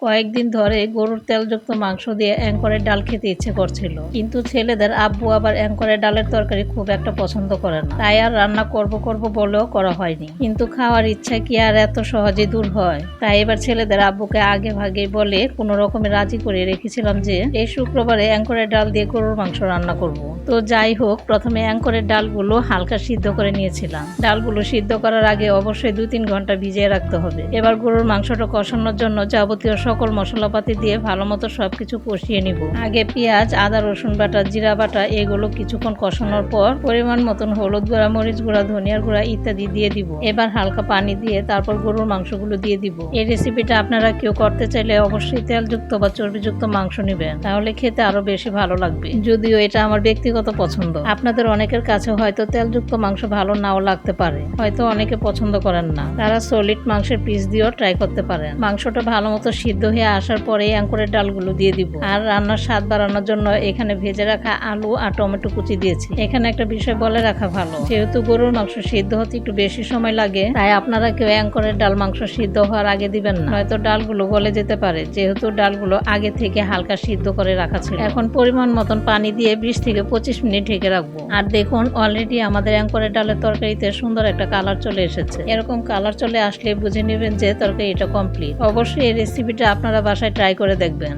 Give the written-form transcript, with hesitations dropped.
কয়েকদিন ধরে গরুর তেলযুক্ত মাংস দিয়ে অ্যাঙ্করের ডাল খেতে ইচ্ছে করছিল, কিন্তু ছেলেদের আব্বু আবার অ্যাঙ্করের ডালের তরকারি খুব একটা পছন্দ করে না, তাই আর রান্না করব বলেও করা হয়নি। কিন্তু খাওয়ার ইচ্ছা কি আর এত সহজে দূর হয়? তাই এবার ছেলেদের আব্বুকে আগে ভাগে বলে কোনো রকমে রাজি করে রেখেছিলাম যে এই শুক্রবারে অ্যাঙ্করের ডাল দিয়ে গরুর মাংস রান্না করব। তো যাই হোক, প্রথমে অ্যাঙ্করের ডালগুলো হালকা সিদ্ধ করে নিয়েছিলাম। ডালগুলো সিদ্ধ করার আগে অবশ্যই 2-3 ঘন্টা ভিজিয়ে রাখতে হবে। এবার গরুর মাংসটা কষানোর জন্য যাবতীয় সকল মশলাপাতি দিয়ে ভালো মতো সবকিছু কষিয়ে নিব। আগে পেঁয়াজ, আদা, রসুন বাটা, জিরা বাটা এগুলো কিছুক্ষণ কষানোর পর পরিমাণ মতন হলুদ গুঁড়া, মরিচ গুঁড়া, ধনিয়ার গুঁড়া ইত্যাদি দিয়ে দিব। এবার হালকা পানি দিয়ে তারপর গরুর মাংসগুলো দিয়ে দিব। এই রেসিপিটা আপনারা কেউ করতে চাইলে অবশ্যই তেলযুক্ত বা চর্বিযুক্ত মাংস নেবেন, তাহলে খেতে আরো বেশি ভালো লাগবে। যদিও এটা আমার ব্যক্তিগত পছন্দ, আপনাদের অনেকের কাছে হয়তো তেলযুক্ত মাংস ভালো নাও লাগতে পারে, হয়তো অনেকে পছন্দ করেন না, তারা সলিড মাংসের পিস দিয়েও ট্রাই করতে পারেন। মাংসটা ভালো মতো সিদ্ধ হয়ে আসার পরে অ্যাঙ্করের ডালগুলো দিয়ে দিব। আর রান্নার স্বাদ বাড়ানোর জন্য এখানে ভেজে রাখা আলু আর টমেটো কুচি দিয়েছি। এখানে একটা বিষয় বলে রাখা ভালো, যেহেতু গরুর মাংস সিদ্ধ হতে একটু বেশি সময় লাগে, তাই আপনারা কেউ অ্যাঙ্করের ডাল মাংস সিদ্ধ হওয়ার আগে দিবেন না, নয়তো ডালগুলো গলে যেতে পারে, যেহেতু ডালগুলো আগে থেকে হালকা সিদ্ধ করে রাখা ছিল। এখন পরিমাণ মতন পানি দিয়ে 20-25 মিনিট ঢেকে রাখবো। আর দেখুন, অলরেডি আমাদের অ্যাঙ্করের ডালের তরকারিতে সুন্দর একটা কালার চলে এসেছে। এরকম কালার চলে আসলে বুঝে নেবেন যে তরকারিটা কমপ্লিট। অবশ্যই এই রেসিপিটা আপনারা বাসায় ট্রাই করে দেখবেন।